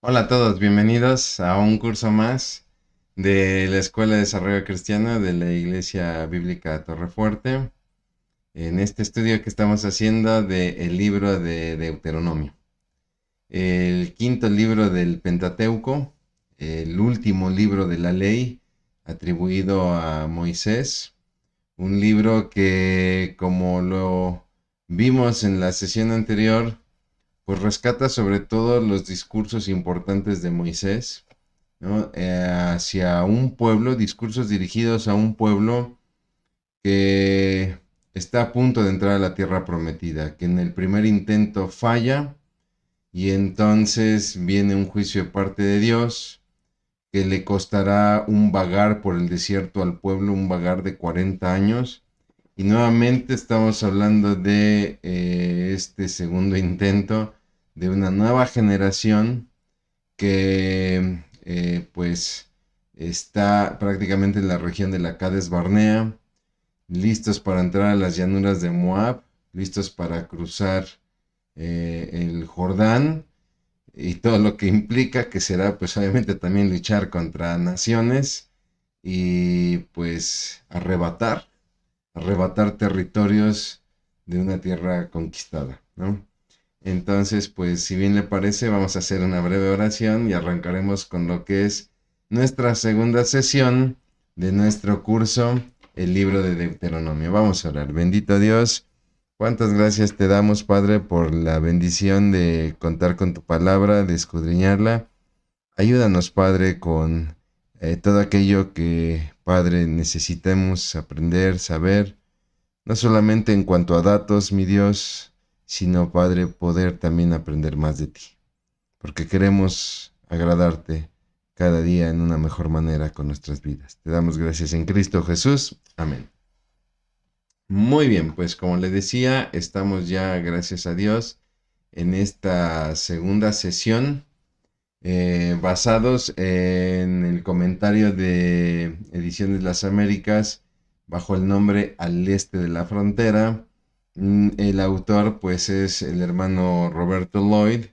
Hola a todos, bienvenidos a un curso más de la Escuela de Desarrollo Cristiano de la Iglesia Bíblica Torrefuerte, en este estudio que estamos haciendo del libro de Deuteronomio, el quinto libro del Pentateuco, el último libro de la ley atribuido a Moisés, un libro que, como lo vimos en la sesión anterior, pues rescata sobre todo los discursos importantes de Moisés, ¿no? Hacia un pueblo, discursos dirigidos a un pueblo que está a punto de entrar a la tierra prometida, que en el primer intento falla y entonces viene un juicio de parte de Dios que le costará un vagar por el desierto al pueblo, un vagar de 40 años. Y nuevamente estamos hablando de este segundo intento de una nueva generación que pues está prácticamente en la región de la Cades Barnea, listos para entrar a las llanuras de Moab, listos para cruzar el Jordán y todo lo que implica, que será pues obviamente también luchar contra naciones y pues arrebatar territorios de una tierra conquistada, ¿no? Entonces, pues si bien le parece, vamos a hacer una breve oración y arrancaremos con lo que es nuestra segunda sesión de nuestro curso, el libro de Deuteronomio. Vamos a orar. Bendito Dios, cuántas gracias te damos, Padre, por la bendición de contar con tu palabra, de escudriñarla. Ayúdanos, Padre, con todo aquello que, Padre, necesitemos aprender, saber, no solamente en cuanto a datos, mi Dios, sino, Padre, poder también aprender más de ti, porque queremos agradarte cada día en una mejor manera con nuestras vidas. Te damos gracias en Cristo Jesús. Amén. Muy bien, pues como le decía, estamos ya, gracias a Dios, en esta segunda sesión, basados en el comentario de Ediciones Las Américas bajo el nombre Al Este de la Frontera. El autor pues es el hermano Roberto Lloyd,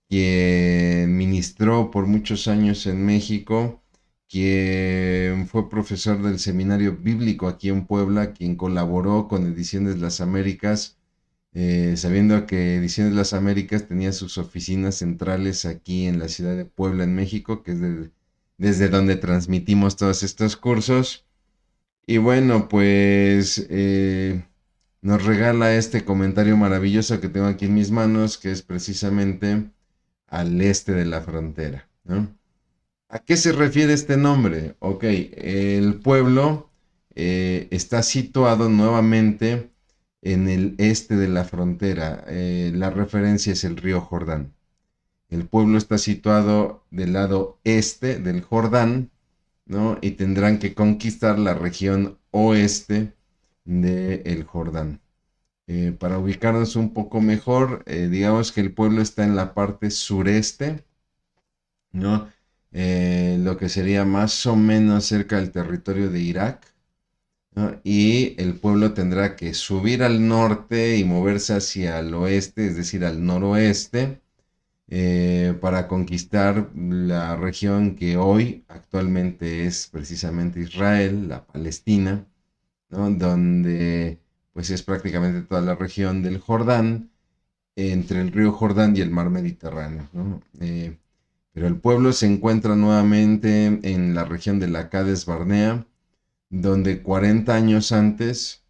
quien ministró por muchos años en México, quien fue profesor del Seminario Bíblico aquí en Puebla, quien colaboró con Ediciones Las Américas, sabiendo que Ediciones Las Américas tenía sus oficinas centrales aquí en la ciudad de Puebla, en México, que es desde donde transmitimos todos estos cursos. Y bueno, pues nos regala este comentario maravilloso que tengo aquí en mis manos, que es precisamente al este de la frontera, ¿no? ¿A qué se refiere este nombre? Ok, el pueblo está situado nuevamente en el este de la frontera. La referencia es el río Jordán. El pueblo está situado del lado este del Jordán, ¿no? Y tendrán que conquistar la región oeste del Jordán. Para ubicarnos un poco mejor, digamos que el pueblo está en la parte sureste, ¿no? Lo que sería más o menos cerca del territorio de Irak, ¿no? Y el pueblo tendrá que subir al norte y moverse hacia el oeste, es decir, al noroeste, para conquistar la región que hoy actualmente es precisamente Israel, la Palestina, ¿no? Donde pues es prácticamente toda la región del Jordán, entre el río Jordán y el mar Mediterráneo, ¿no? Pero el pueblo se encuentra nuevamente en la región de la Cades Barnea, donde 40 años antes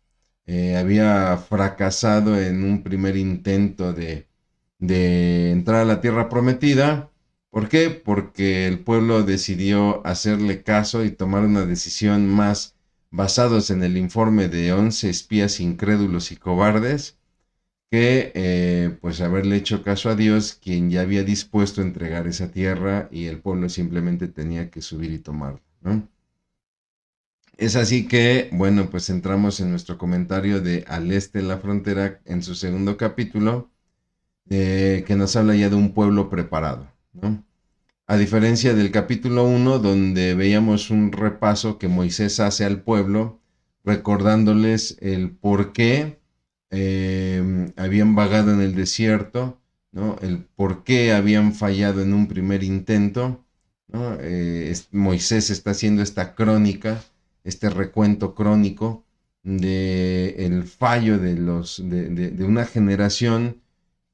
había fracasado en un primer intento de entrar a la tierra prometida. ¿Por qué? Porque el pueblo decidió hacerle caso y tomar una decisión más basados en el informe de 11 espías incrédulos y cobardes que pues haberle hecho caso a Dios, quien ya había dispuesto a entregar esa tierra y el pueblo simplemente tenía que subir y tomarla, ¿no? Es así que, bueno, pues entramos en nuestro comentario de Al Este de la Frontera en su segundo capítulo, que nos habla ya de un pueblo preparado, ¿no? A diferencia del capítulo uno donde veíamos un repaso que Moisés hace al pueblo, recordándoles el por qué habían vagado en el desierto, ¿no? El por qué habían fallado en un primer intento, ¿no? Moisés está haciendo esta crónica, este recuento crónico de el fallo de una generación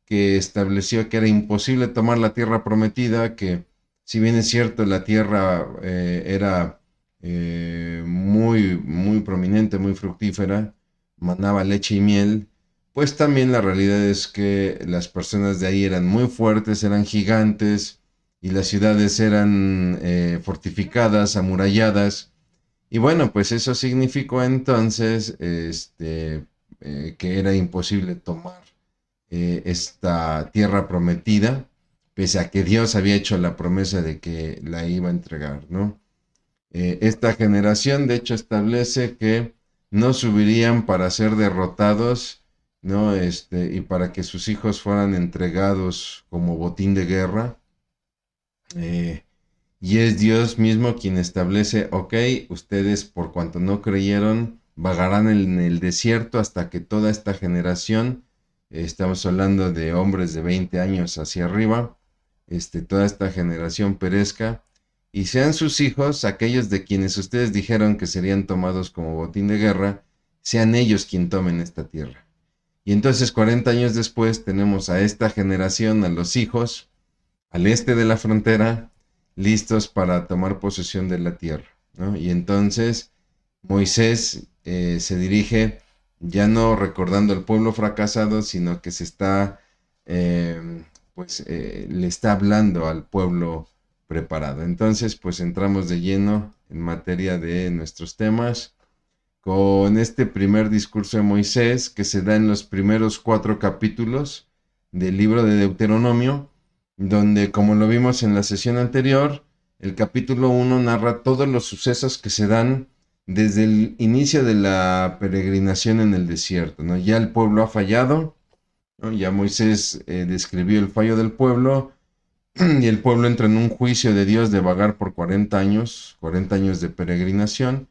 que estableció que era imposible tomar la tierra prometida, que si bien es cierto la tierra era muy prominente, muy fructífera, manaba leche y miel, pues también la realidad es que las personas de ahí eran muy fuertes, eran gigantes, y las ciudades eran fortificadas, amuralladas, y bueno, pues eso significó entonces que era imposible tomar esta tierra prometida, pese a que Dios había hecho la promesa de que la iba a entregar, ¿no? Esta generación, de hecho, establece que no subirían para ser derrotados, ¿no? Y para que sus hijos fueran entregados como botín de guerra. Eh, y es Dios mismo quien establece, ok, ustedes por cuanto no creyeron, vagarán en el desierto hasta que toda esta generación, estamos hablando de hombres de 20 años hacia arriba, toda esta generación perezca, y sean sus hijos, aquellos de quienes ustedes dijeron que serían tomados como botín de guerra, sean ellos quien tomen esta tierra. Y entonces 40 años después tenemos a esta generación, a los hijos, al este de la frontera, listos para tomar posesión de la tierra, ¿no? Y entonces Moisés se dirige ya no recordando al pueblo fracasado, sino que se está, le está hablando al pueblo preparado. Entonces, pues entramos de lleno en materia de nuestros temas con este primer discurso de Moisés que se da en los primeros 4 capítulos del libro de Deuteronomio, donde, como lo vimos en la sesión anterior, el capítulo 1 narra todos los sucesos que se dan desde el inicio de la peregrinación en el desierto, ¿no? Ya el pueblo ha fallado, ¿no? Ya Moisés describió el fallo del pueblo, y el pueblo entra en un juicio de Dios de vagar por 40 años de peregrinación.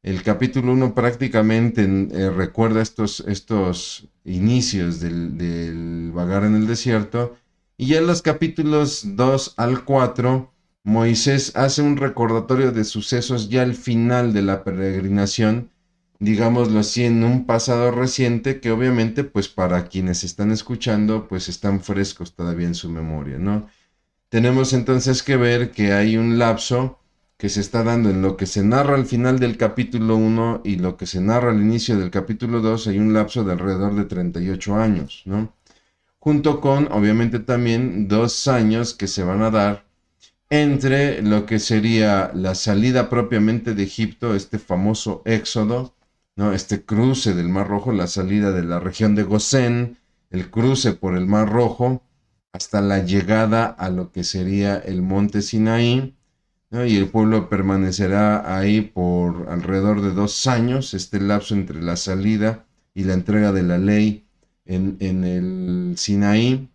El capítulo 1 prácticamente recuerda estos inicios del vagar en el desierto, y ya en los capítulos 2 al 4, Moisés hace un recordatorio de sucesos ya al final de la peregrinación, digámoslo así, en un pasado reciente que obviamente pues para quienes están escuchando pues están frescos todavía en su memoria, ¿no? Tenemos entonces que ver que hay un lapso que se está dando en lo que se narra al final del capítulo 1 y lo que se narra al inicio del capítulo 2, hay un lapso de alrededor de 38 años, ¿no? Junto con, obviamente, también 2 años que se van a dar entre lo que sería la salida propiamente de Egipto, este famoso éxodo, ¿no? Este cruce del Mar Rojo, la salida de la región de Gosén, el cruce por el Mar Rojo, hasta la llegada a lo que sería el monte Sinaí, ¿no? Y el pueblo permanecerá ahí por alrededor de 2 años, este lapso entre la salida y la entrega de la ley en el Sinaí,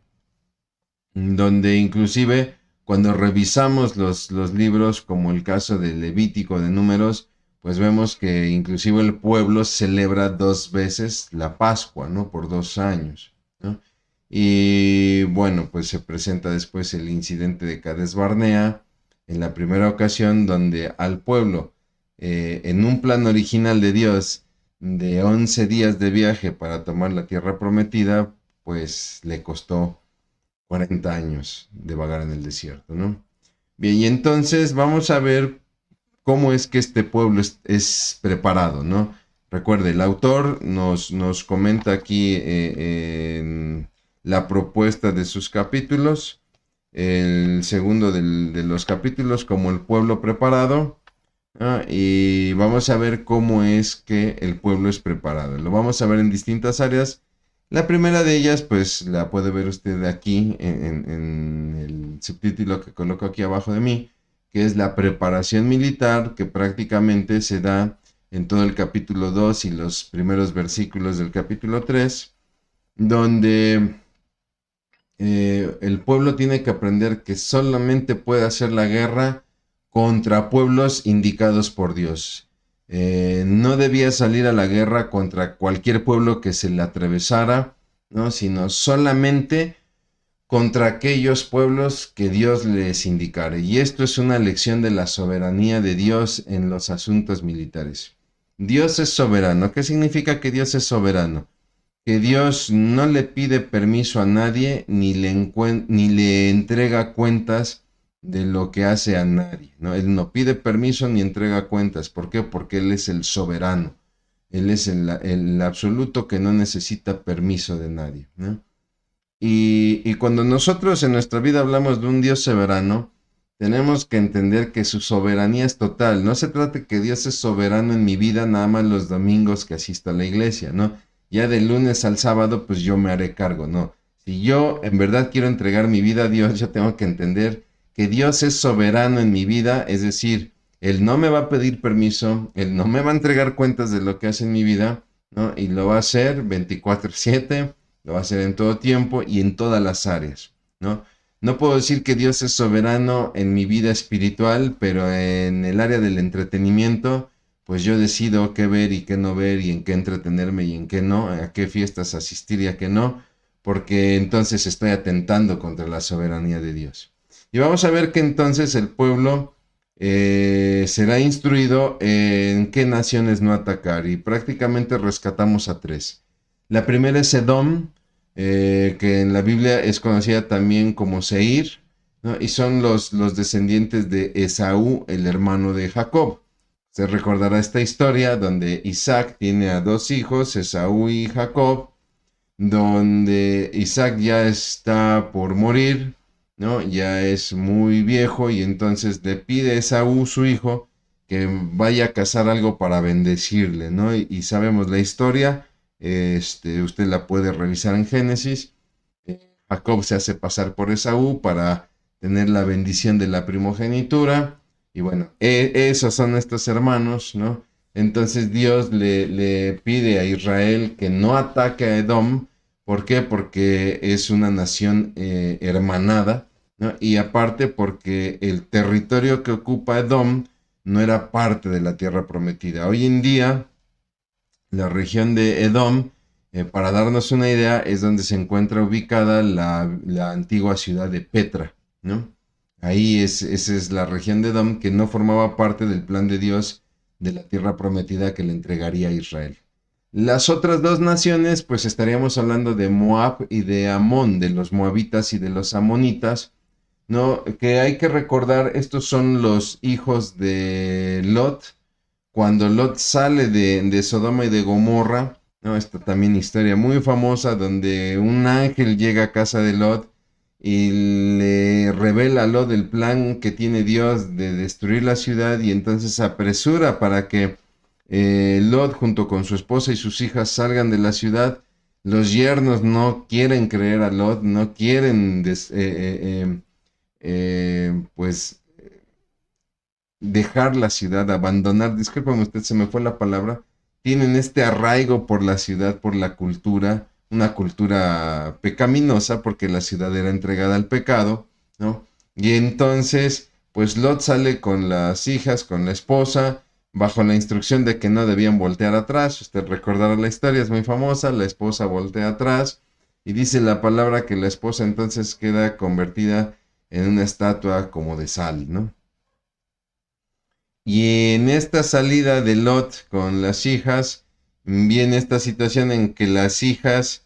donde inclusive cuando revisamos los libros, como el caso de Levítico, de Números, pues vemos que inclusive el pueblo celebra 2 veces la Pascua, ¿no? Por 2 años, ¿no? Y bueno, pues se presenta después el incidente de Cades Barnea, en la primera ocasión donde al pueblo, en un plan original de Dios, de 11 días de viaje para tomar la tierra prometida, pues le costó 40 años de vagar en el desierto, ¿no? Bien, y entonces vamos a ver cómo es que este pueblo es preparado, ¿no? Recuerde, el autor nos comenta aquí en la propuesta de sus capítulos, el segundo de los capítulos como el pueblo preparado, ¿no? Y vamos a ver cómo es que el pueblo es preparado. Lo vamos a ver en distintas áreas. La primera de ellas, pues la puede ver usted aquí en el subtítulo que coloco aquí abajo de mí, que es la preparación militar, que prácticamente se da en todo el capítulo 2 y los primeros versículos del capítulo 3, donde el pueblo tiene que aprender que solamente puede hacer la guerra contra pueblos indicados por Dios. No debía salir a la guerra contra cualquier pueblo que se le atravesara, ¿no? Sino solamente contra aquellos pueblos que Dios les indicare. Y esto es una lección de la soberanía de Dios en los asuntos militares. Dios es soberano. ¿Qué significa que Dios es soberano? Que Dios no le pide permiso a nadie ni le entrega cuentas de lo que hace a nadie, ¿no? Él no pide permiso ni entrega cuentas. ¿Por qué? Porque Él es el soberano. Él es el absoluto que no necesita permiso de nadie, ¿no? Y cuando nosotros en nuestra vida hablamos de un Dios soberano, tenemos que entender que su soberanía es total. No se trata de que Dios es soberano en mi vida nada más los domingos que asisto a la iglesia, ¿no? Ya de lunes al sábado, pues yo me haré cargo, ¿no? Si yo en verdad quiero entregar mi vida a Dios, yo tengo que entender que Dios es soberano en mi vida, es decir, Él no me va a pedir permiso, Él no me va a entregar cuentas de lo que hace en mi vida, ¿no? Y lo va a hacer 24/7, lo va a hacer en todo tiempo y en todas las áreas, ¿no? No puedo decir que Dios es soberano en mi vida espiritual, pero en el área del entretenimiento, pues yo decido qué ver y qué no ver y en qué entretenerme y en qué no, a qué fiestas asistir y a qué no, porque entonces estoy atentando contra la soberanía de Dios. Y vamos a ver que entonces el pueblo será instruido en qué naciones no atacar y prácticamente rescatamos a tres. La primera es Edom, que en la Biblia es conocida también como Seir, ¿no? Y son los descendientes de Esaú, el hermano de Jacob. Se recordará esta historia donde Isaac tiene a dos hijos, Esaú y Jacob, donde Isaac ya está por morir, ¿no? Ya es muy viejo y entonces le pide a Esaú, su hijo, que vaya a cazar algo para bendecirle, ¿no? Y sabemos la historia, usted la puede revisar en Génesis. Jacob se hace pasar por Esaú para tener la bendición de la primogenitura. Y bueno, esos son estos hermanos, ¿no? Entonces Dios le pide a Israel que no ataque a Edom. ¿Por qué? Porque es una nación hermanada, ¿no? Y aparte porque el territorio que ocupa Edom no era parte de la tierra prometida. Hoy en día, la región de Edom, para darnos una idea, es donde se encuentra ubicada la antigua ciudad de Petra, ¿no? Ahí esa es la región de Edom que no formaba parte del plan de Dios de la tierra prometida que le entregaría a Israel. Las otras dos naciones, pues estaríamos hablando de Moab y de Amón, de los moabitas y de los amonitas, ¿no? Que hay que recordar, estos son los hijos de Lot, cuando Lot sale de Sodoma y de Gomorra, ¿no? Esta también historia muy famosa donde un ángel llega a casa de Lot y le revela a Lot el plan que tiene Dios de destruir la ciudad y entonces se apresura para que Lot junto con su esposa y sus hijas salgan de la ciudad. Los yernos no quieren creer a Lot, no quieren pues dejar la ciudad, abandonar, discúlpame usted, se me fue la palabra, tienen este arraigo por la ciudad, por la cultura, una cultura pecaminosa porque la ciudad era entregada al pecado, ¿no? Y entonces, pues Lot sale con las hijas, con la esposa, bajo la instrucción de que no debían voltear atrás. Usted recordará la historia, es muy famosa, la esposa voltea atrás y dice la palabra que la esposa entonces queda convertida en una estatua como de sal, ¿no? Y en esta salida de Lot con las hijas, viene esta situación en que las hijas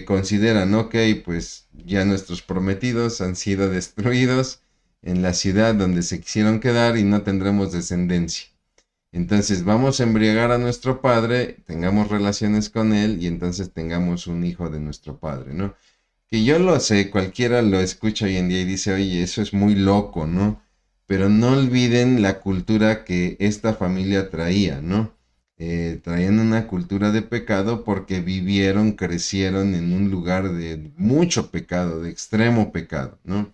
consideran, ok, pues ya nuestros prometidos han sido destruidos en la ciudad donde se quisieron quedar y no tendremos descendencia. Entonces vamos a embriagar a nuestro padre, tengamos relaciones con él y entonces tengamos un hijo de nuestro padre, ¿no? Que yo lo sé, cualquiera lo escucha hoy en día y dice, oye, eso es muy loco, ¿no? Pero no olviden la cultura que esta familia traía, ¿no? Traían una cultura de pecado porque vivieron, crecieron en un lugar de mucho pecado, de extremo pecado, ¿no?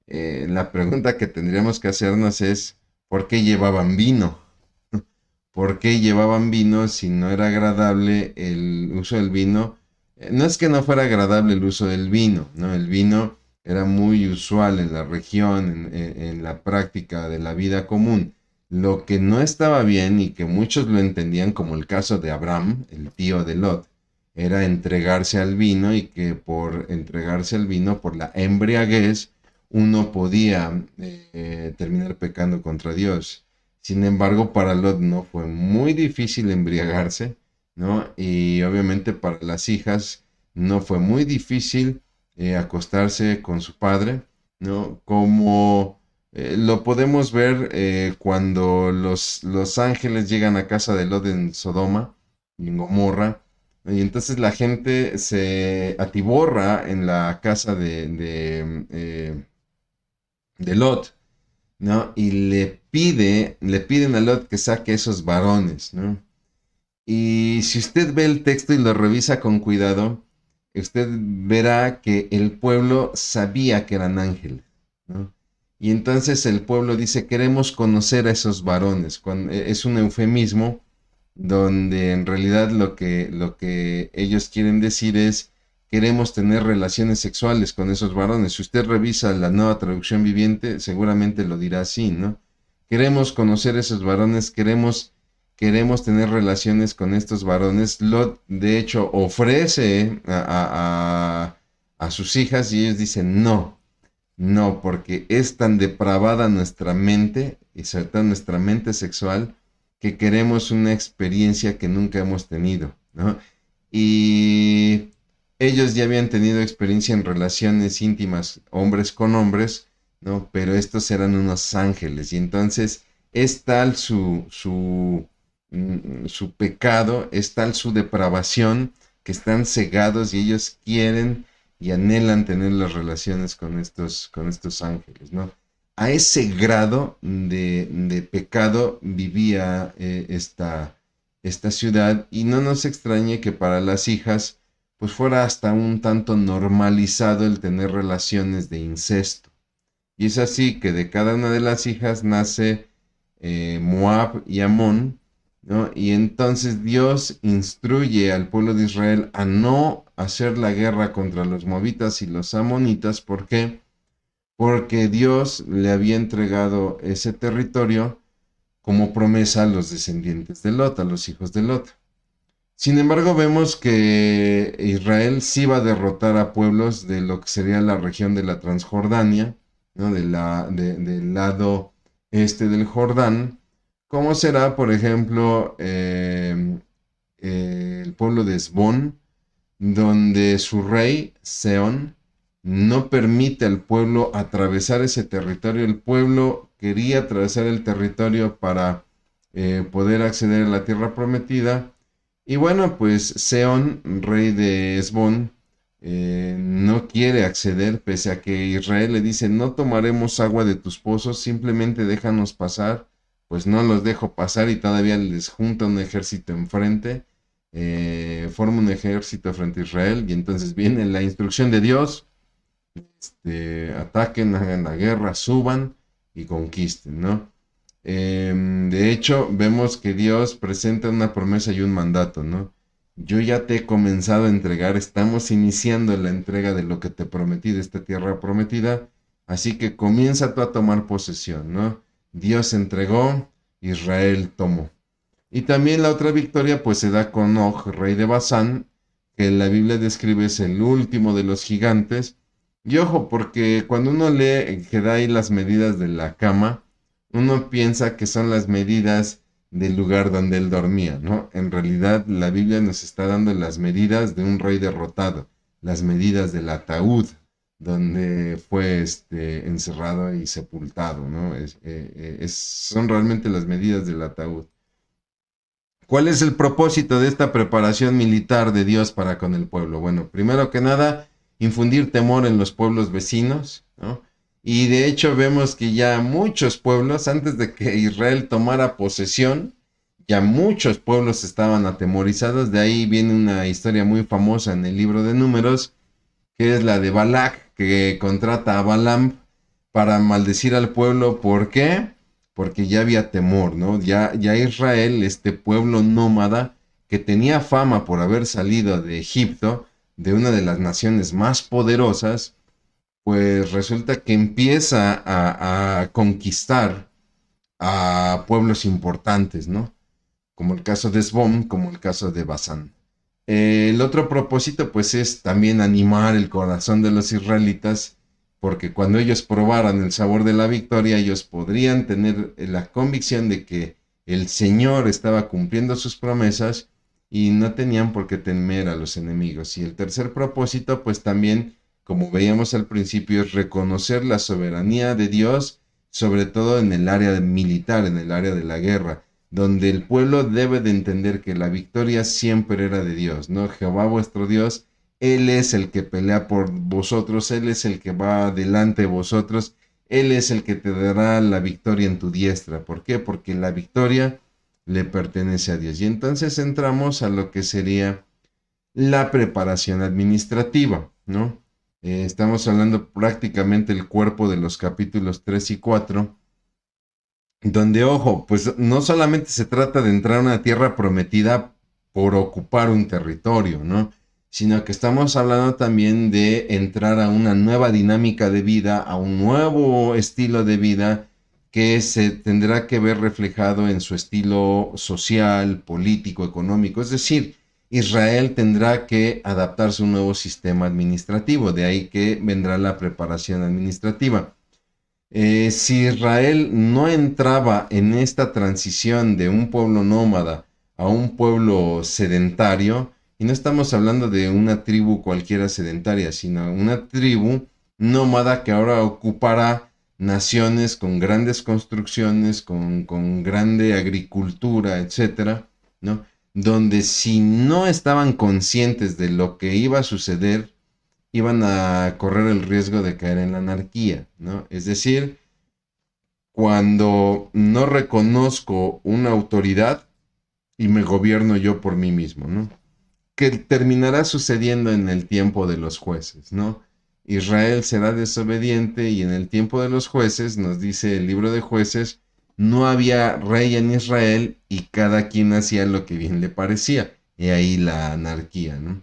La pregunta que tendríamos que hacernos es, ¿por qué llevaban vino? ¿Por qué llevaban vino si no era agradable el uso del vino? No es que no fuera agradable el uso del vino, ¿no? El vino era muy usual en la región, en la práctica de la vida común. Lo que no estaba bien y que muchos lo entendían como el caso de Abraham, el tío de Lot, era entregarse al vino y que por entregarse al vino, por la embriaguez, uno podía terminar pecando contra Dios. Sin embargo, para Lot no fue muy difícil embriagarse, ¿no? Y obviamente para las hijas no fue muy difícil acostarse con su padre, ¿no? Como lo podemos ver cuando los ángeles llegan a casa de Lot en Sodoma y en Gomorra, y entonces la gente se atiborra en la casa de Lot, ¿no? Y le piden a Lot que saque esos varones, ¿no? Y si usted ve el texto y lo revisa con cuidado, usted verá que el pueblo sabía que eran ángeles, ¿no? Y entonces el pueblo dice, queremos conocer a esos varones. Es un eufemismo donde en realidad lo que ellos quieren decir es, queremos tener relaciones sexuales con esos varones. Si usted revisa la Nueva Traducción Viviente, seguramente lo dirá así, ¿no? Queremos conocer a esos varones, queremos tener relaciones con estos varones. Lot, de hecho, ofrece a sus hijas y ellos dicen no, no, porque es tan depravada nuestra mente, y sobre todo nuestra mente sexual, que queremos una experiencia que nunca hemos tenido, ¿no? Y ellos ya habían tenido experiencia en relaciones íntimas, hombres con hombres, ¿no? Pero estos eran unos ángeles, y entonces es tal su pecado, es tal su depravación, que están cegados y ellos quieren y anhelan tener las relaciones con estos ángeles, ¿no? A ese grado de pecado vivía esta ciudad, y no nos extrañe que para las hijas pues fuera hasta un tanto normalizado el tener relaciones de incesto. Y es así que de cada una de las hijas nace Moab y Amón, ¿no? Y entonces Dios instruye al pueblo de Israel a no hacer la guerra contra los moabitas y los amonitas. ¿Por qué? Porque Dios le había entregado ese territorio como promesa a los descendientes de Lot, a los hijos de Lot. Sin embargo, vemos que Israel sí va a derrotar a pueblos de lo que sería la región de la Transjordania, ¿no? Del lado este del Jordán, como será, por ejemplo, el pueblo de Esbón, donde su rey, Seón, no permite al pueblo atravesar ese territorio. El pueblo quería atravesar el territorio para poder acceder a la tierra prometida. Y bueno, pues Seón, rey de Esbón, no quiere acceder, pese a que Israel le dice, no tomaremos agua de tus pozos, simplemente déjanos pasar. Pues no los dejo pasar y todavía les junta un ejército enfrente, forma un ejército frente a Israel, y entonces viene la instrucción de Dios, ataquen, hagan la guerra, suban y conquisten, ¿no? De hecho, vemos que Dios presenta una promesa y un mandato, ¿no? Yo ya te he comenzado a entregar, estamos iniciando la entrega de lo que te prometí, de esta tierra prometida, así que comienza tú a tomar posesión, ¿no? Dios entregó, Israel tomó. Y también la otra victoria pues se da con Og, rey de Basán, que la Biblia describe es el último de los gigantes. Y ojo, porque cuando uno lee que da ahí las medidas de la cama, uno piensa que son las medidas del lugar donde él dormía, ¿no? En realidad la Biblia nos está dando las medidas de un rey derrotado, las medidas del ataúd donde fue encerrado y sepultado, ¿no? Son realmente las medidas del ataúd. ¿Cuál es el propósito de esta preparación militar de Dios para con el pueblo? Bueno, primero que nada, infundir temor en los pueblos vecinos, ¿no? Y de hecho vemos que ya muchos pueblos, antes de que Israel tomara posesión, ya muchos pueblos estaban atemorizados. De ahí viene una historia muy famosa en el libro de Números, que es la de Balac, que contrata a Balaam para maldecir al pueblo. ¿Por qué? Porque ya había temor, ¿no? Ya Israel, este pueblo nómada, que tenía fama por haber salido de Egipto, de una de las naciones más poderosas, pues resulta que empieza a conquistar a pueblos importantes, ¿no? Como el caso de Esbón, como el caso de Basán. El otro propósito pues es también animar el corazón de los israelitas, porque cuando ellos probaran el sabor de la victoria, ellos podrían tener la convicción de que el Señor estaba cumpliendo sus promesas y no tenían por qué temer a los enemigos. Y el tercer propósito pues también, como veíamos al principio, es reconocer la soberanía de Dios, sobre todo en el área militar, en el área de la guerra, donde el pueblo debe de entender que la victoria siempre era de Dios, ¿no? Jehová vuestro Dios, Él es el que pelea por vosotros, Él es el que va delante de vosotros, Él es el que te dará la victoria en tu diestra. ¿Por qué? Porque la victoria le pertenece a Dios. Y entonces entramos a lo que sería la preparación administrativa, ¿no? Estamos hablando prácticamente el cuerpo de los capítulos 3 y 4, donde, ojo, pues no solamente se trata de entrar a una tierra prometida por ocupar un territorio, ¿no? Sino que estamos hablando también de entrar a una nueva dinámica de vida, a un nuevo estilo de vida que se tendrá que ver reflejado en su estilo social, político, económico. Es decir, Israel tendrá que adaptarse a un nuevo sistema administrativo, de ahí que vendrá la preparación administrativa. Si Israel no entraba en esta transición de un pueblo nómada a un pueblo sedentario, y no estamos hablando de una tribu cualquiera sedentaria, sino una tribu nómada que ahora ocupará naciones con grandes construcciones, con grande agricultura, etcétera, ¿no? Donde si no estaban conscientes de lo que iba a suceder, iban a correr el riesgo de caer en la anarquía, ¿no? Es decir, cuando no reconozco una autoridad y me gobierno yo por mí mismo, ¿no? Que terminará sucediendo en el tiempo de los jueces, ¿no? Israel será desobediente y en el tiempo de los jueces, nos dice el libro de jueces, no había rey en Israel y cada quien hacía lo que bien le parecía. Y ahí la anarquía, ¿no?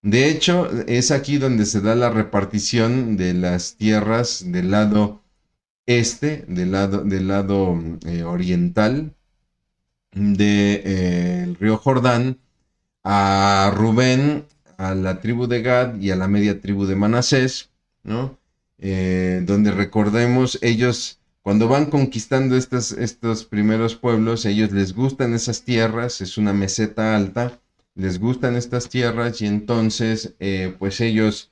De hecho, es aquí donde se da la repartición de las tierras del lado del lado oriental del río Jordán, a Rubén, a la tribu de Gad y a la media tribu de Manasés, ¿no? Donde recordemos, ellos, cuando van conquistando estos primeros pueblos, ellos les gustan esas tierras, es una meseta alta, les gustan estas tierras y entonces, pues ellos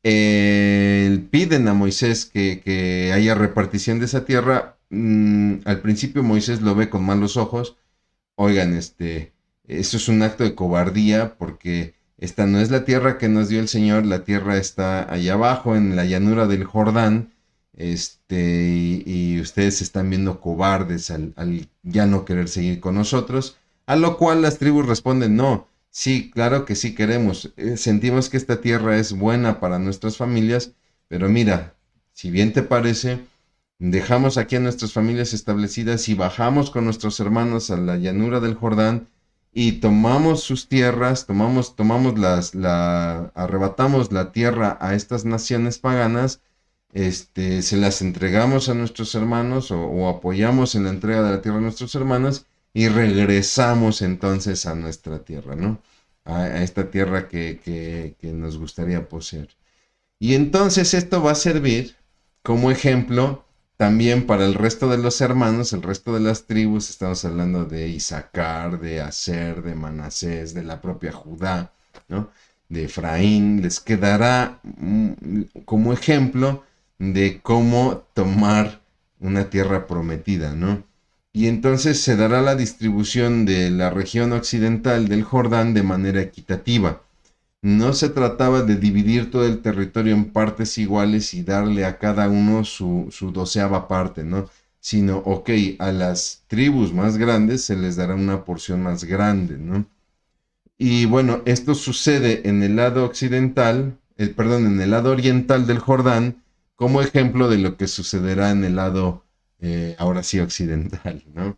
piden a Moisés que haya repartición de esa tierra. Al principio Moisés lo ve con malos ojos. Oigan, eso es un acto de cobardía porque esta no es la tierra que nos dio el Señor, la tierra está allá abajo en la llanura del Jordán, y ustedes se están viendo cobardes al ya no querer seguir con nosotros, a lo cual las tribus responden, no, sí, claro que sí queremos, sentimos que esta tierra es buena para nuestras familias, pero mira, si bien te parece, dejamos aquí a nuestras familias establecidas y bajamos con nuestros hermanos a la llanura del Jordán y tomamos sus tierras, arrebatamos la tierra a estas naciones paganas, se las entregamos a nuestros hermanos o apoyamos en la entrega de la tierra a nuestros hermanos y regresamos entonces a nuestra tierra, ¿no? A esta tierra que nos gustaría poseer. Y entonces esto va a servir como ejemplo también para el resto de los hermanos, el resto de las tribus. Estamos hablando de Isaacar, de Aser, de Manasés, de la propia Judá, ¿no? De Efraín. Les quedará como ejemplo de cómo tomar una tierra prometida, ¿no? Y entonces se dará la distribución de la región occidental del Jordán de manera equitativa. No se trataba de dividir todo el territorio en partes iguales y darle a cada uno su 12ª parte, ¿no? Sino, ok, a las tribus más grandes se les dará una porción más grande, ¿no? Y bueno, esto sucede en el lado occidental, perdón, en el lado oriental del Jordán, como ejemplo de lo que sucederá en el lado, ahora sí, occidental, ¿no?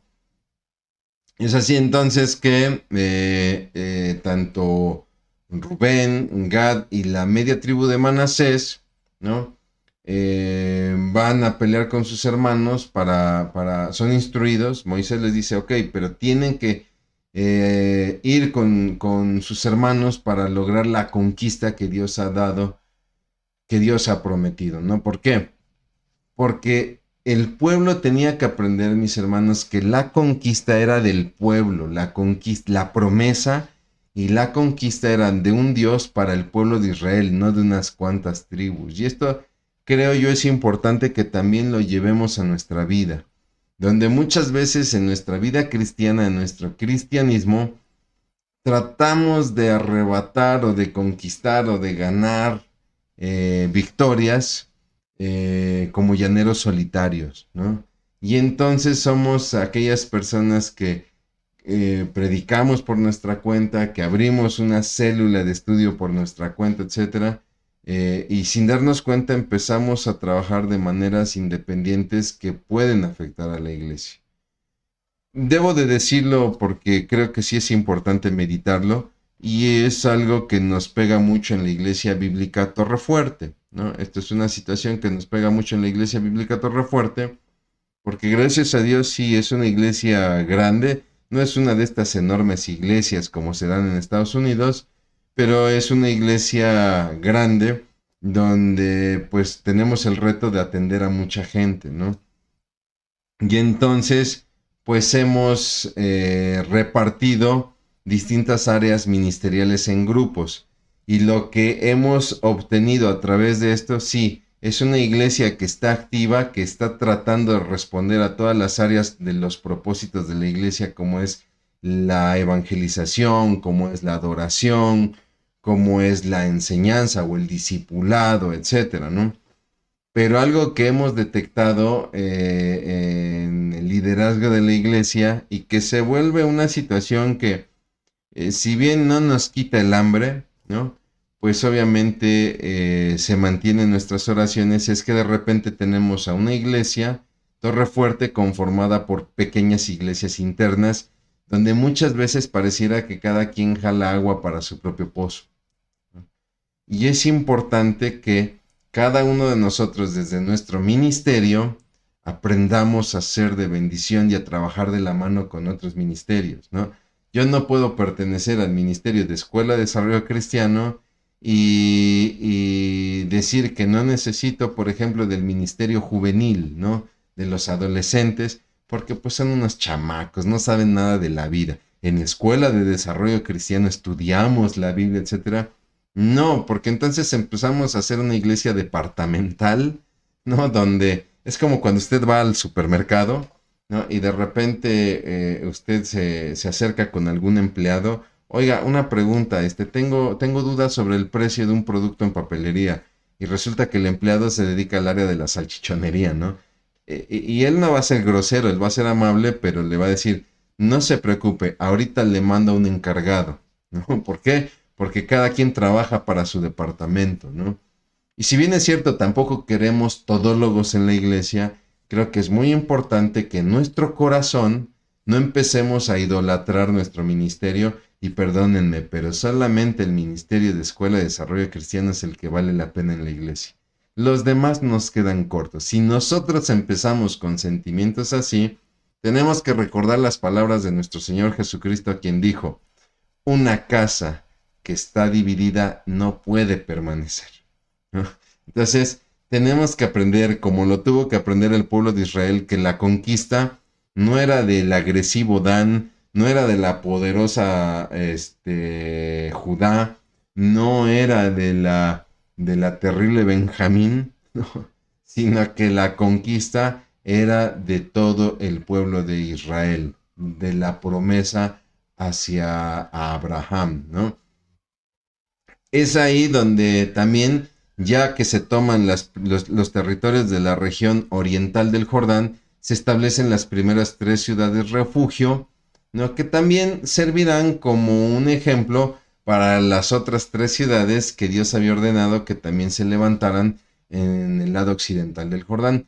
Es así entonces que tanto Rubén, Gad y la media tribu de Manasés, ¿no? Van a pelear con sus hermanos son instruidos. Moisés les dice, ok, pero tienen que ir con sus hermanos para lograr la conquista que Dios ha dado, que Dios ha prometido, ¿no? ¿Por qué? Porque el pueblo tenía que aprender, mis hermanos, que la conquista era del pueblo, la conquista, la promesa y la conquista eran de un Dios para el pueblo de Israel, no de unas cuantas tribus. Y esto creo yo es importante que también lo llevemos a nuestra vida, donde muchas veces en nuestra vida cristiana, en nuestro cristianismo, tratamos de arrebatar o de conquistar o de ganar victorias como llaneros solitarios, ¿no? Y entonces somos aquellas personas que predicamos por nuestra cuenta, que abrimos una célula de estudio por nuestra cuenta, etcétera, y sin darnos cuenta empezamos a trabajar de maneras independientes que pueden afectar a la iglesia. Debo de decirlo porque creo que sí es importante meditarlo y es algo que nos pega mucho en la iglesia bíblica Torrefuerte, ¿no? Esta es una situación que nos pega mucho en la iglesia bíblica Torrefuerte porque gracias a Dios sí es una iglesia grande, no es una de estas enormes iglesias como se dan en Estados Unidos, pero es una iglesia grande donde pues tenemos el reto de atender a mucha gente, ¿no? Y entonces, pues hemos repartido distintas áreas ministeriales en grupos. Y lo que hemos obtenido a través de esto, sí, es una iglesia que está activa, que está tratando de responder a todas las áreas de los propósitos de la iglesia, como es la evangelización, como es la adoración, como es la enseñanza o el discipulado, etcétera, ¿no? Pero algo que hemos detectado en el liderazgo de la iglesia y que se vuelve una situación que, si bien no nos quita el hambre, ¿no? Pues obviamente se mantiene en nuestras oraciones, es que de repente tenemos a una iglesia, Torrefuerte, conformada por pequeñas iglesias internas, donde muchas veces pareciera que cada quien jala agua para su propio pozo. Y es importante que cada uno de nosotros desde nuestro ministerio aprendamos a ser de bendición y a trabajar de la mano con otros ministerios, ¿no? Yo no puedo pertenecer al Ministerio de Escuela de Desarrollo Cristiano y decir que no necesito, por ejemplo, del Ministerio Juvenil, ¿no? De los adolescentes, porque pues son unos chamacos, no saben nada de la vida. En Escuela de Desarrollo Cristiano estudiamos la Biblia, etcétera. No, porque entonces empezamos a hacer una iglesia departamental, ¿no? Donde es como cuando usted va al supermercado, ¿no? Y de repente usted se acerca con algún empleado. Oiga, una pregunta, tengo dudas sobre el precio de un producto en papelería. Y resulta que el empleado se dedica al área de la salchichonería, ¿no? Y él no va a ser grosero, él va a ser amable, pero le va a decir, no se preocupe, ahorita le mando un encargado, ¿no? ¿Por qué? Porque cada quien trabaja para su departamento, ¿no? Y si bien es cierto, tampoco queremos todólogos en la iglesia, creo que es muy importante que en nuestro corazón no empecemos a idolatrar nuestro ministerio, y perdónenme, pero solamente el Ministerio de Escuela de Desarrollo Cristiano es el que vale la pena en la iglesia. Los demás nos quedan cortos. Si nosotros empezamos con sentimientos así, tenemos que recordar las palabras de nuestro Señor Jesucristo, quien dijo, una casa que está dividida no puede permanecer, ¿no? Entonces, tenemos que aprender, como lo tuvo que aprender el pueblo de Israel, que la conquista no era del agresivo Dan, no era de la poderosa Judá, no era de la terrible Benjamín, ¿no? Sino que la conquista era de todo el pueblo de Israel, de la promesa hacia Abraham, ¿no? Es ahí donde también, ya que se toman los territorios de la región oriental del Jordán, se establecen las primeras 3 ciudades refugio, ¿no? Que también servirán como un ejemplo para las otras 3 ciudades que Dios había ordenado que también se levantaran en el lado occidental del Jordán.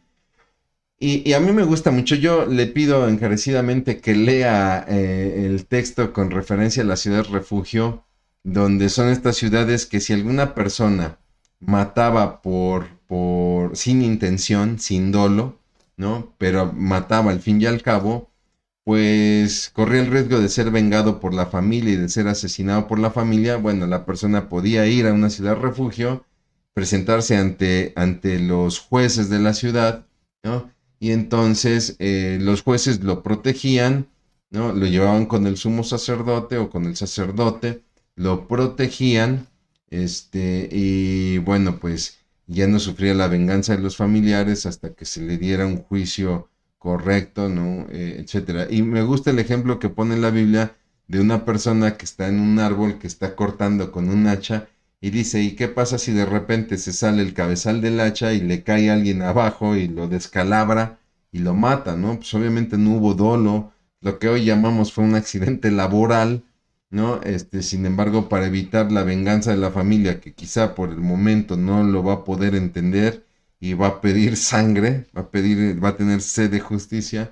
Y a mí me gusta mucho, yo le pido encarecidamente que lea el texto con referencia a las ciudades refugio, donde son estas ciudades que si alguna persona mataba sin intención, sin dolo, ¿no? Pero mataba al fin y al cabo, pues corría el riesgo de ser vengado por la familia y de ser asesinado por la familia, bueno, la persona podía ir a una ciudad refugio, presentarse ante los jueces de la ciudad, ¿no? Y entonces los jueces lo protegían, ¿no? Lo llevaban con el sumo sacerdote o con el sacerdote, lo protegían, y bueno, pues ya no sufría la venganza de los familiares hasta que se le diera un juicio correcto, ¿no? Etcétera. Y me gusta el ejemplo que pone en la Biblia de una persona que está en un árbol que está cortando con un hacha y dice, ¿y qué pasa si de repente se sale el cabezal del hacha y le cae a alguien abajo y lo descalabra y lo mata, ¿no? Pues obviamente no hubo dolo, lo que hoy llamamos fue un accidente laboral, ¿no? Sin embargo, para evitar la venganza de la familia, que quizá por el momento no lo va a poder entender y va a pedir sangre, va a tener sed de justicia,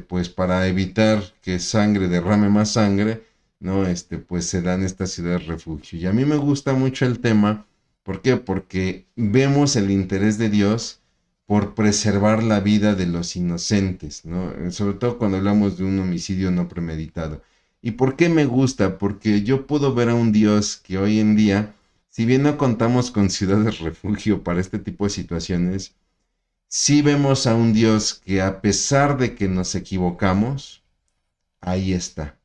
pues para evitar que sangre derrame más sangre, ¿no? Pues se dan estas ciudades refugio. Y a mí me gusta mucho el tema, ¿por qué? Porque vemos el interés de Dios por preservar la vida de los inocentes, ¿no? Sobre todo cuando hablamos de un homicidio no premeditado. ¿Y por qué me gusta? Porque yo puedo ver a un Dios que hoy en día, si bien no contamos con ciudades refugio para este tipo de situaciones, sí vemos a un Dios que a pesar de que nos equivocamos, ahí está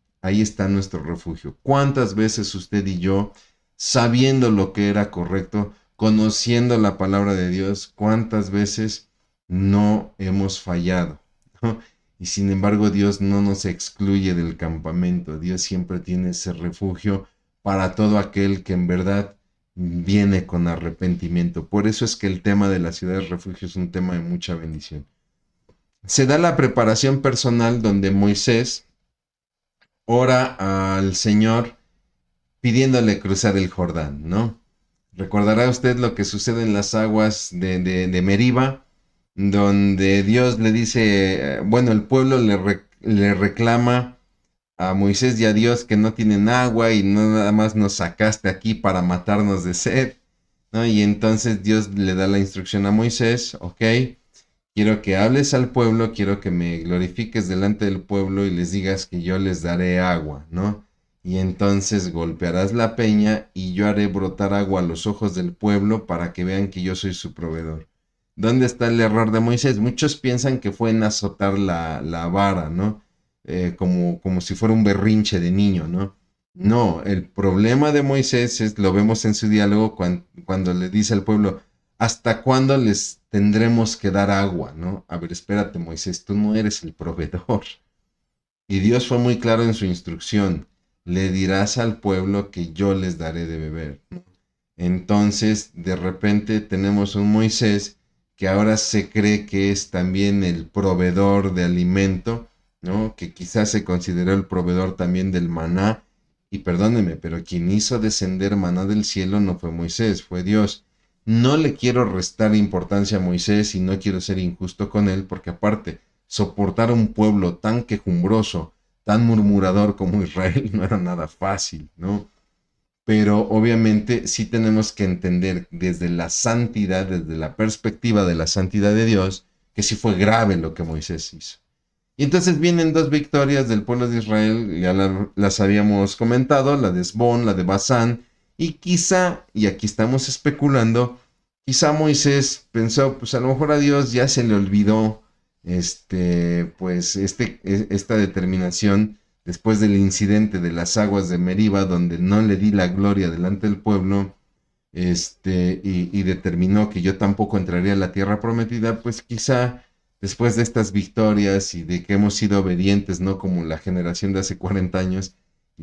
nuestro refugio. ¿Cuántas veces usted y yo, sabiendo lo que era correcto, conociendo la palabra de Dios, cuántas veces no hemos fallado, ¿no? Y sin embargo Dios no nos excluye del campamento. Dios siempre tiene ese refugio para todo aquel que en verdad viene con arrepentimiento. Por eso es que el tema de la ciudad de refugio es un tema de mucha bendición. Se da la preparación personal donde Moisés ora al Señor pidiéndole cruzar el Jordán, ¿no? Recordará usted lo que sucede en las aguas de Meriba, donde Dios le dice, bueno, el pueblo le reclama a Moisés y a Dios que no tienen agua y no nada más nos sacaste aquí para matarnos de sed, ¿no? Y entonces Dios le da la instrucción a Moisés, ok, quiero que hables al pueblo, quiero que me glorifiques delante del pueblo y les digas que yo les daré agua, ¿no? Y entonces golpearás la peña y yo haré brotar agua a los ojos del pueblo para que vean que yo soy su proveedor. ¿Dónde está el error de Moisés? Muchos piensan que fue en azotar la vara, ¿no? Como si fuera un berrinche de niño, ¿no? No, el problema de Moisés es, lo vemos en su diálogo cuando le dice al pueblo, ¿hasta cuándo les tendremos que dar agua, no? A ver, espérate, Moisés, tú no eres el proveedor. Y Dios fue muy claro en su instrucción, le dirás al pueblo que yo les daré de beber, ¿no? Entonces, de repente tenemos un Moisés que ahora se cree que es también el proveedor de alimento, ¿no? Que quizás se consideró el proveedor también del maná. Y perdóneme, pero quien hizo descender maná del cielo no fue Moisés, fue Dios. No le quiero restar importancia a Moisés y no quiero ser injusto con él, porque aparte, soportar un pueblo tan quejumbroso, tan murmurador como Israel no era nada fácil, ¿no? Pero obviamente sí tenemos que entender desde la santidad, desde la perspectiva de la santidad de Dios, que sí fue grave lo que Moisés hizo. Y entonces vienen dos victorias del pueblo de Israel, ya las habíamos comentado, la de Esbón, la de Basán, y quizá, y aquí estamos especulando, quizá Moisés pensó, pues a lo mejor a Dios ya se le olvidó esta determinación después del incidente de las aguas de Meriba, donde no le di la gloria delante del pueblo, y determinó que yo tampoco entraría a la tierra prometida, pues quizá después de estas victorias y de que hemos sido obedientes, no como la generación de hace 40 años,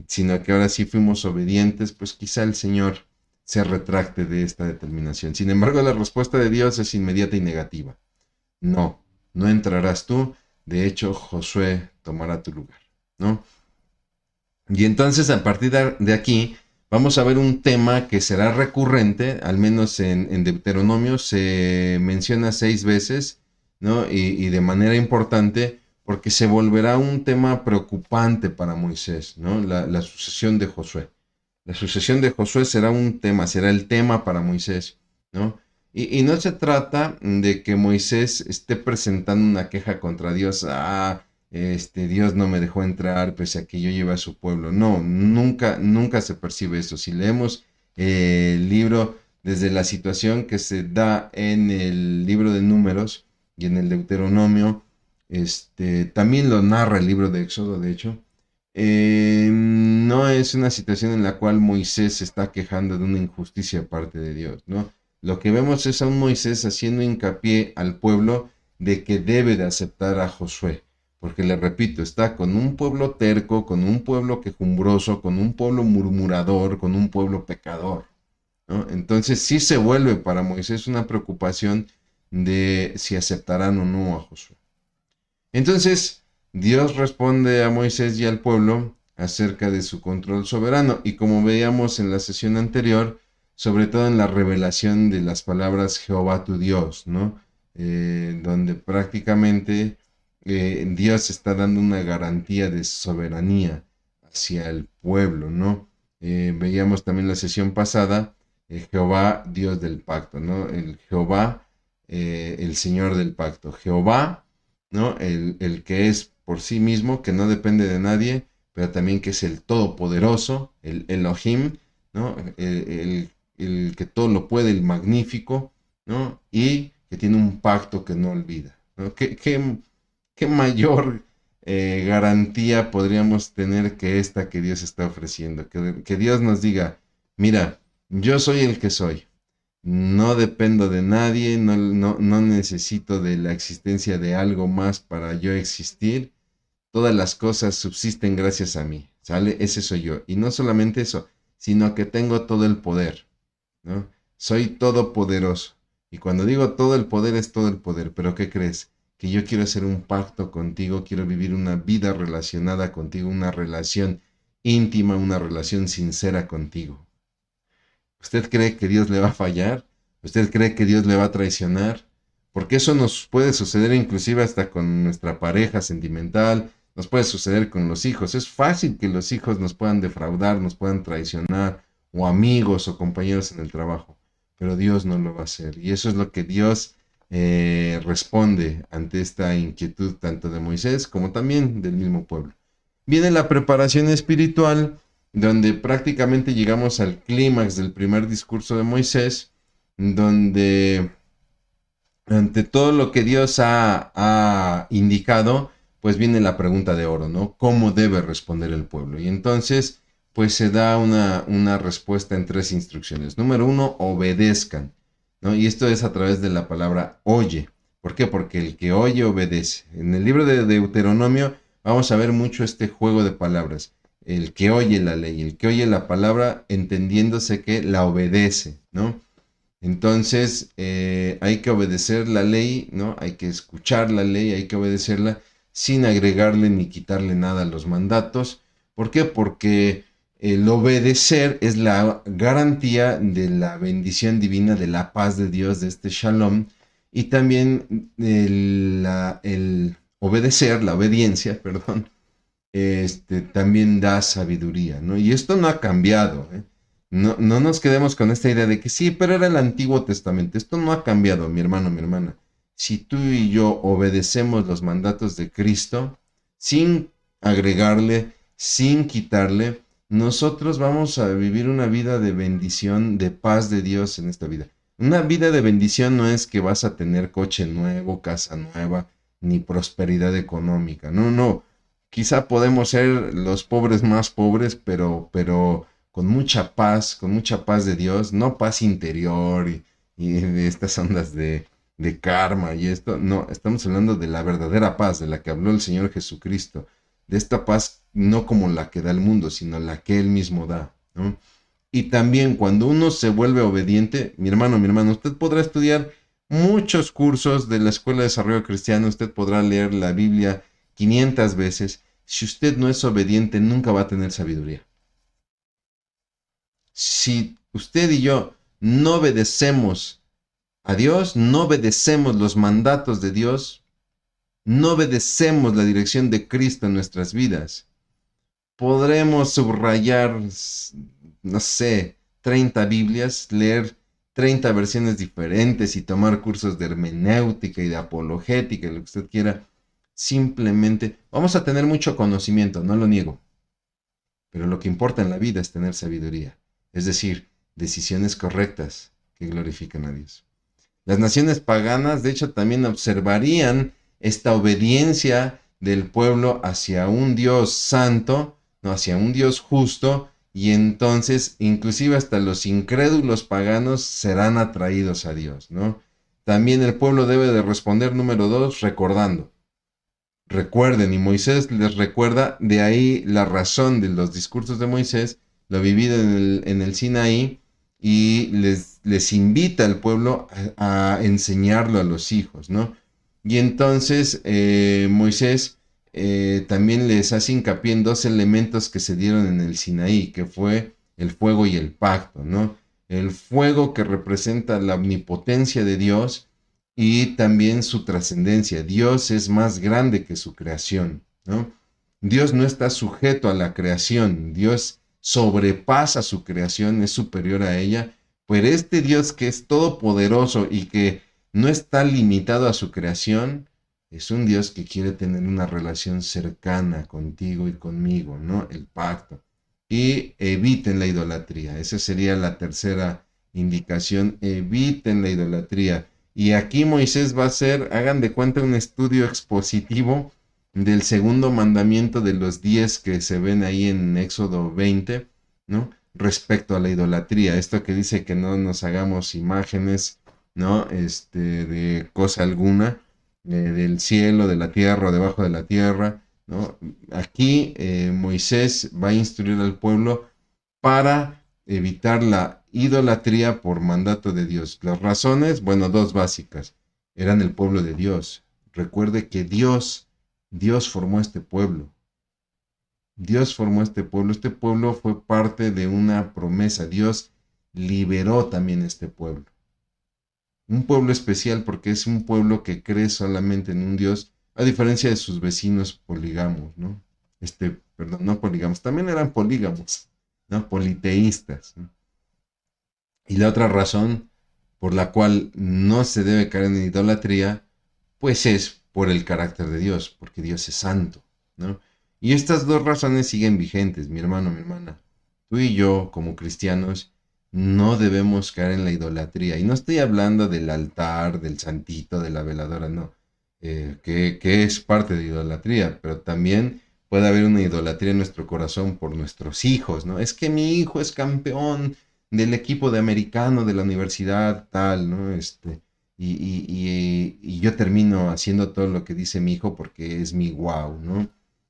sino que ahora sí fuimos obedientes, pues quizá el Señor se retracte de esta determinación. Sin embargo, la respuesta de Dios es inmediata y negativa. No, no entrarás tú, de hecho Josué tomará tu lugar, ¿no? Y entonces a partir de aquí vamos a ver un tema que será recurrente, al menos en Deuteronomio se menciona 6 veces, ¿no? Y de manera importante porque se volverá un tema preocupante para Moisés, ¿no? La sucesión de Josué. La sucesión de Josué será un tema, será el tema para Moisés, ¿no? Y no se trata de que Moisés esté presentando una queja contra Dios. Dios no me dejó entrar pese a que yo llevé a su pueblo. No, nunca, nunca se percibe eso. Si leemos el libro desde la situación que se da en el libro de Números y en el Deuteronomio, también lo narra el libro de Éxodo, de hecho. No es una situación en la cual Moisés se está quejando de una injusticia de parte de Dios, ¿no? Lo que vemos es a un Moisés haciendo hincapié al pueblo de que debe de aceptar a Josué, porque le repito, está con un pueblo terco, con un pueblo quejumbroso, con un pueblo murmurador, con un pueblo pecador, ¿no? Entonces sí se vuelve para Moisés una preocupación de si aceptarán o no a Josué. Entonces, Dios responde a Moisés y al pueblo acerca de su control soberano. Y como veíamos en la sesión anterior, sobre todo en la revelación de las palabras Jehová tu Dios, ¿no? Donde prácticamente Dios está dando una garantía de soberanía hacia el pueblo, ¿no? Veíamos también la sesión pasada, Jehová, Dios del pacto, ¿no? El Jehová, el Señor del pacto. Jehová, ¿no? El que es por sí mismo, que no depende de nadie, pero también que es el todopoderoso, el Elohim, ¿no? El que todo lo puede, el magnífico, ¿no? Y que tiene un pacto que no olvida, ¿no? ¿Qué mayor garantía podríamos tener que esta que Dios está ofreciendo? Que Dios nos diga, mira, yo soy el que soy. No dependo de nadie, no necesito de la existencia de algo más para yo existir. Todas las cosas subsisten gracias a mí, ¿sale? Ese soy yo. Y no solamente eso, sino que tengo todo el poder, ¿no? Soy todopoderoso. Y cuando digo todo el poder es todo el poder. Pero ¿qué crees? Que yo quiero hacer un pacto contigo, quiero vivir una vida relacionada contigo, una relación íntima, una relación sincera contigo. ¿Usted cree que Dios le va a fallar? ¿Usted cree que Dios le va a traicionar? Porque eso nos puede suceder inclusive hasta con nuestra pareja sentimental, nos puede suceder con los hijos. Es fácil que los hijos nos puedan defraudar, nos puedan traicionar, o amigos o compañeros en el trabajo, pero Dios no lo va a hacer. Y eso es lo que Dios responde ante esta inquietud tanto de Moisés como también del mismo pueblo. Viene la preparación espiritual, donde prácticamente llegamos al clímax del primer discurso de Moisés, donde ante todo lo que Dios ha indicado, pues viene la pregunta de oro, ¿no? ¿Cómo debe responder el pueblo? Y entonces, pues se da una respuesta en 3 instrucciones. Número 1, obedezcan, ¿no? Y esto es a través de la palabra oye. ¿Por qué? Porque el que oye obedece. En el libro de Deuteronomio vamos a ver mucho este juego de palabras. El que oye la ley, el que oye la palabra, entendiéndose que la obedece, ¿no? Entonces, hay que obedecer la ley, ¿no? Hay que escuchar la ley, hay que obedecerla sin agregarle ni quitarle nada a los mandatos. ¿Por qué? Porque el obedecer es la garantía de la bendición divina, de la paz de Dios, de este shalom. Y también el obedecer, la obediencia, perdón, también da sabiduría, ¿no? Y esto no ha cambiado, ¿eh? No nos quedemos con esta idea de que sí, pero era el Antiguo Testamento. Esto no ha cambiado, mi hermano, mi hermana. Si tú y yo obedecemos los mandatos de Cristo, sin agregarle, sin quitarle, nosotros vamos a vivir una vida de bendición, de paz de Dios en esta vida. Una vida de bendición no es que vas a tener coche nuevo, casa nueva, ni prosperidad económica. No, no. Quizá podemos ser los pobres más pobres, pero con mucha paz de Dios, no paz interior y de estas ondas de karma y esto. No, estamos hablando de la verdadera paz, de la que habló el Señor Jesucristo. De esta paz no como la que da el mundo, sino la que Él mismo da, ¿no? Y también cuando uno se vuelve obediente, mi hermano, usted podrá estudiar muchos cursos de la Escuela de Desarrollo Cristiano, usted podrá leer la Biblia 500 veces. Si usted no es obediente, nunca va a tener sabiduría. Si usted y yo no obedecemos a Dios, no obedecemos los mandatos de Dios, no obedecemos la dirección de Cristo en nuestras vidas, podremos subrayar, no sé, 30 Biblias, leer 30 versiones diferentes y tomar cursos de hermenéutica y de apologética, lo que usted quiera, simplemente vamos a tener mucho conocimiento, no lo niego, pero lo que importa en la vida es tener sabiduría, es decir, decisiones correctas que glorifican a Dios. Las naciones paganas, de hecho, también observarían esta obediencia del pueblo hacia un Dios santo, no, hacia un Dios justo, y entonces inclusive hasta los incrédulos paganos serán atraídos a Dios, ¿no? También el pueblo debe de responder, número 2, recordando. Recuerden, y Moisés les recuerda, de ahí la razón de los discursos de Moisés, lo vivido en el Sinaí, y les invita al pueblo a enseñarlo a los hijos, ¿no? Y entonces Moisés también les hace hincapié en dos elementos que se dieron en el Sinaí, que fue el fuego y el pacto, ¿no? El fuego que representa la omnipotencia de Dios y también su trascendencia. Dios es más grande que su creación, ¿no? Dios no está sujeto a la creación, Dios sobrepasa su creación, es superior a ella, pero este Dios que es todopoderoso y que no está limitado a su creación, es un Dios que quiere tener una relación cercana contigo y conmigo, ¿no? El pacto. Y eviten la idolatría. Esa sería la tercera indicación. Eviten la idolatría. Y aquí Moisés va a hacer, hagan de cuenta, un estudio expositivo del segundo mandamiento de los 10 que se ven ahí en Éxodo 20, ¿no? Respecto a la idolatría. Esto que dice que no nos hagamos imágenes, ¿no? De cosa alguna, del cielo, de la tierra o debajo de la tierra, ¿no? Aquí Moisés va a instruir al pueblo para evitar la idolatría por mandato de Dios. Las razones, bueno, dos básicas. Eran el pueblo de Dios. Recuerde que Dios formó este pueblo. Dios formó este pueblo. Este pueblo fue parte de una promesa. Dios liberó también este pueblo. Un pueblo especial porque es un pueblo que cree solamente en un Dios, a diferencia de sus vecinos polígamos, ¿no? Perdón, no polígamos, también eran polígamos, ¿no? Politeístas, ¿no? Y la otra razón por la cual no se debe caer en idolatría, pues es por el carácter de Dios, porque Dios es santo, ¿no? Y estas dos razones siguen vigentes, mi hermano, mi hermana. Tú y yo, como cristianos, no debemos caer en la idolatría. Y no estoy hablando del altar, del santito, de la veladora, no. Que es parte de idolatría, pero también puede haber una idolatría en nuestro corazón por nuestros hijos, ¿no? Es que mi hijo es campeón del equipo de americano de la universidad, tal, ¿no? Y yo termino haciendo todo lo que dice mi hijo porque es mi wow, ¿no?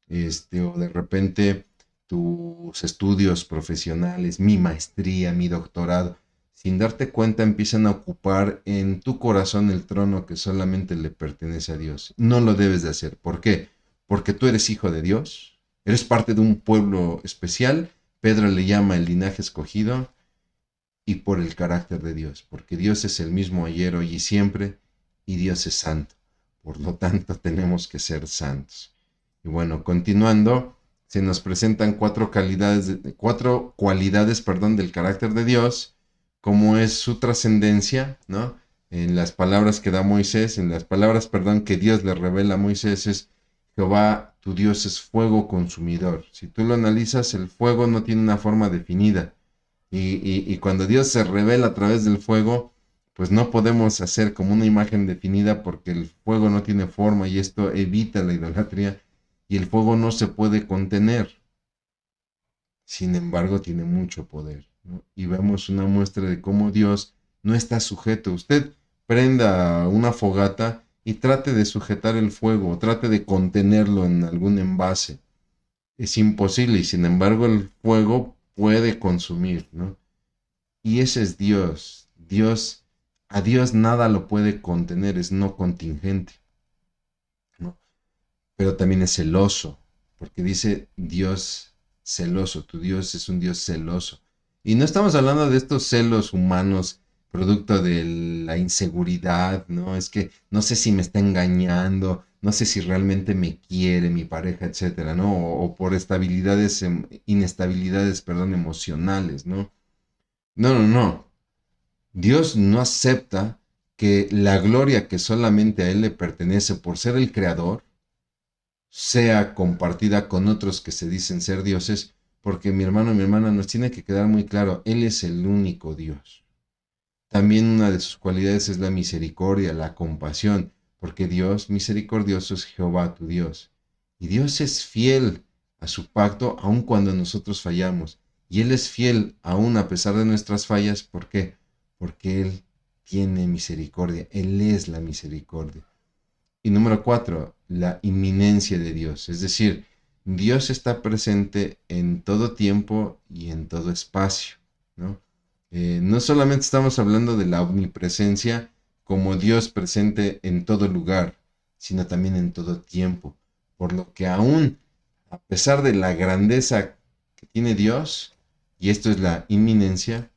O de repente tus estudios profesionales, mi maestría, mi doctorado, sin darte cuenta empiezan a ocupar en tu corazón el trono que solamente le pertenece a Dios. No lo debes de hacer. ¿Por qué? Porque tú eres hijo de Dios, eres parte de un pueblo especial, Pedro le llama el linaje escogido, y por el carácter de Dios, porque Dios es el mismo ayer, hoy y siempre, y Dios es santo. Por lo tanto, tenemos que ser santos. Y bueno, continuando, se nos presentan cuatro cualidades, perdón, del carácter de Dios, como es su trascendencia, ¿no? En las palabras que da Moisés, en las palabras, perdón, que Dios le revela a Moisés es: Jehová, tu Dios es fuego consumidor. Si tú lo analizas, el fuego no tiene una forma definida. Y cuando Dios se revela a través del fuego, pues no podemos hacer como una imagen definida porque el fuego no tiene forma y esto evita la idolatría y el fuego no se puede contener. Sin embargo, tiene mucho poder, ¿no? Y vemos una muestra de cómo Dios no está sujeto. Usted prenda una fogata y trate de sujetar el fuego, trate de contenerlo en algún envase. Es imposible y sin embargo el fuego puede consumir, ¿no? Y ese es Dios. A Dios nada lo puede contener, es no contingente, ¿no? Pero también es celoso, porque dice Dios celoso, tu Dios es un Dios celoso. Y no estamos hablando de estos celos humanos producto de la inseguridad, ¿no? Es que no sé si me está engañando, no sé si realmente me quiere mi pareja, etcétera, ¿no? O por inestabilidades, perdón, emocionales, ¿no? No, no, no. Dios no acepta que la gloria que solamente a Él le pertenece por ser el creador, sea compartida con otros que se dicen ser dioses, porque mi hermano, mi hermana, nos tiene que quedar muy claro, Él es el único Dios. También una de sus cualidades es la misericordia, la compasión, porque Dios misericordioso es Jehová tu Dios. Y Dios es fiel a su pacto aun cuando nosotros fallamos. Y Él es fiel aún a pesar de nuestras fallas. ¿Por qué? Porque Él tiene misericordia. Él es la misericordia. Y número 4, la inminencia de Dios. Es decir, Dios está presente en todo tiempo y en todo espacio, ¿no? No solamente estamos hablando de la omnipresencia como Dios presente en todo lugar, sino también en todo tiempo. Por lo que aún, a pesar de la grandeza que tiene Dios, y esto es la inminencia,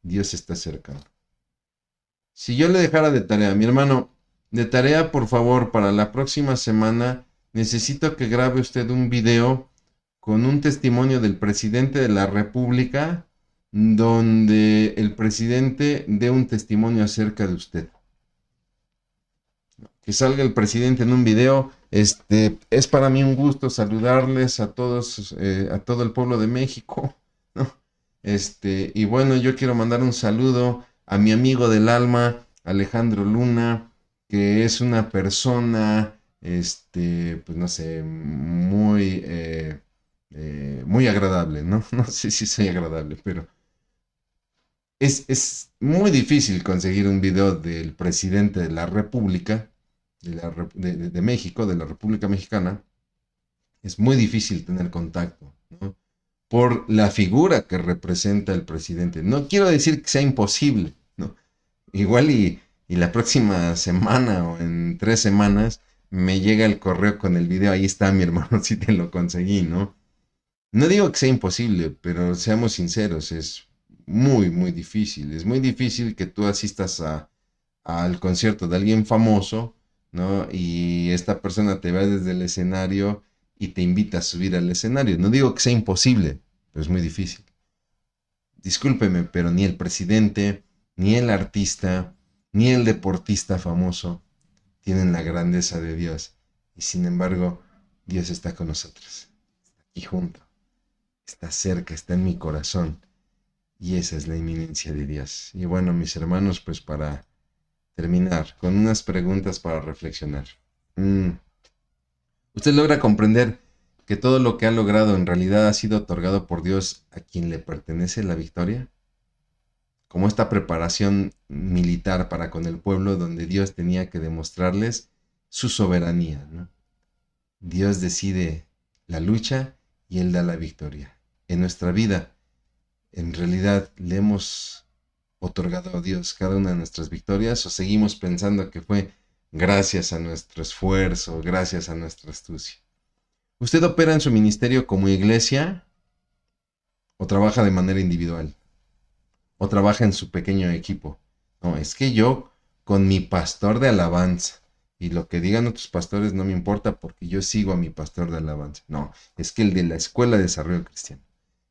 Dios está cerca. Si yo le dejara de tarea, mi hermano, de tarea, por favor, para la próxima semana, necesito que grabe usted un video con un testimonio del presidente de la República, donde el presidente dé un testimonio acerca de usted. Que salga el presidente en un video. Es para mí un gusto saludarles a todos, a todo el pueblo de México, ¿no? Y bueno, yo quiero mandar un saludo a mi amigo del alma, Alejandro Luna, que es una persona, pues no sé, muy agradable, ¿no? No sé si soy agradable, pero es muy difícil conseguir un video del presidente de la República, de México, de la República Mexicana. Es muy difícil tener contacto, ¿no? Por la figura que representa el presidente. No quiero decir que sea imposible, ¿no? Igual y la próxima semana o en 3 semanas me llega el correo con el video. Ahí está, mi hermano, si te lo conseguí, ¿no? No digo que sea imposible, pero seamos sinceros, es muy difícil. Es muy difícil que tú asistas al concierto de alguien famoso, ¿no? Y esta persona te ve desde el escenario y te invita a subir al escenario. No digo que sea imposible, pero es muy difícil. Discúlpeme, pero ni el presidente, ni el artista, ni el deportista famoso tienen la grandeza de Dios. Y sin embargo, Dios está con nosotros, está aquí junto, está cerca, está en mi corazón. Y esa es la inminencia de Dios. Y bueno, mis hermanos, pues para terminar con unas preguntas para reflexionar. ¿Usted logra comprender que todo lo que ha logrado en realidad ha sido otorgado por Dios a quien le pertenece la victoria? Como esta preparación militar para con el pueblo donde Dios tenía que demostrarles su soberanía, ¿no? Dios decide la lucha y Él da la victoria. En nuestra vida, en realidad, le hemos otorgado a Dios cada una de nuestras victorias o seguimos pensando que fue gracias a nuestro esfuerzo, gracias a nuestra astucia. ¿Usted opera en su ministerio como iglesia o trabaja de manera individual? ¿O trabaja en su pequeño equipo? No, es que yo con mi pastor de alabanza y lo que digan otros pastores no me importa porque yo sigo a mi pastor de alabanza. No, es que el de la Escuela de Desarrollo Cristiano.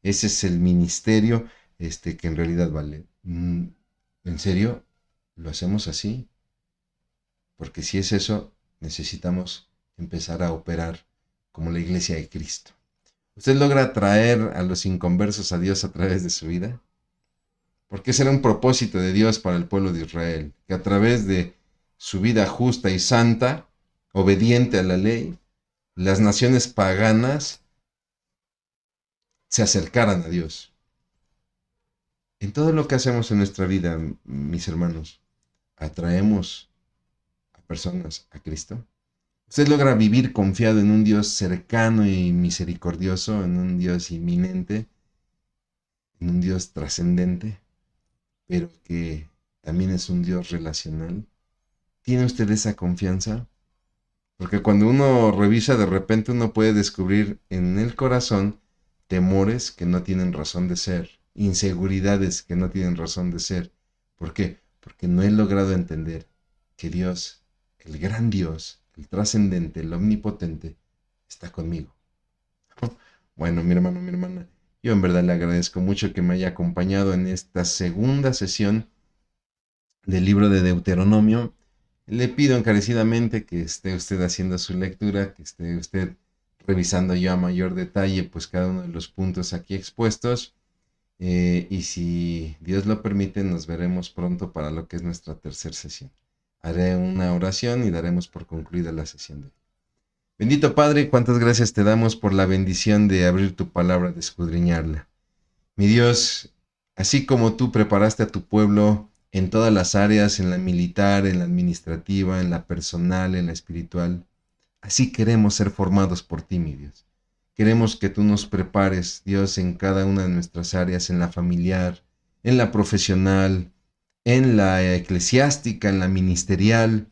Ese es el ministerio que en realidad vale. ¿En serio? ¿Lo hacemos así? Porque si es eso, necesitamos empezar a operar como la iglesia de Cristo. ¿Usted logra traer a los inconversos a Dios a través de su vida? Porque ese era un propósito de Dios para el pueblo de Israel, que a través de su vida justa y santa, obediente a la ley, las naciones paganas se acercaran a Dios. En todo lo que hacemos en nuestra vida, mis hermanos, atraemos a personas a Cristo. Usted logra vivir confiado en un Dios cercano y misericordioso, en un Dios inminente, en un Dios trascendente, pero que también es un Dios relacional. ¿Tiene usted esa confianza? Porque cuando uno revisa, de repente uno puede descubrir en el corazón temores que no tienen razón de ser, inseguridades que no tienen razón de ser. ¿Por qué? Porque no he logrado entender que Dios, el gran Dios, el trascendente, el omnipotente, está conmigo. Bueno, mi hermano, mi hermana, yo en verdad le agradezco mucho que me haya acompañado en esta segunda sesión del libro de Deuteronomio. Le pido encarecidamente que esté usted haciendo su lectura, que esté usted revisando yo a mayor detalle pues cada uno de los puntos aquí expuestos. Y si Dios lo permite, nos veremos pronto para lo que es nuestra tercera sesión. Haré una oración y daremos por concluida la sesión de hoy. Bendito Padre, cuántas gracias te damos por la bendición de abrir tu palabra, de escudriñarla. Mi Dios, así como tú preparaste a tu pueblo en todas las áreas, en la militar, en la administrativa, en la personal, en la espiritual, así queremos ser formados por ti, mi Dios. Queremos que tú nos prepares, Dios, en cada una de nuestras áreas, en la familiar, en la profesional, en la eclesiástica, en la ministerial.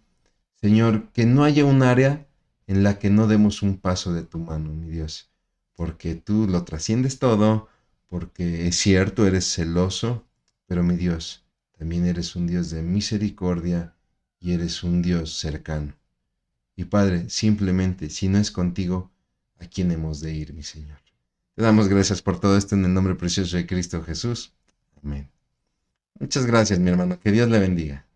Señor, que no haya un área en la que no demos un paso de tu mano, mi Dios, porque tú lo trasciendes todo, porque es cierto, eres celoso, pero mi Dios, también eres un Dios de misericordia y eres un Dios cercano. Y Padre, simplemente, si no es contigo, ¿a quién hemos de ir, mi Señor? Te damos gracias por todo esto en el nombre precioso de Cristo Jesús. Amén. Muchas gracias, mi hermano. Que Dios le bendiga.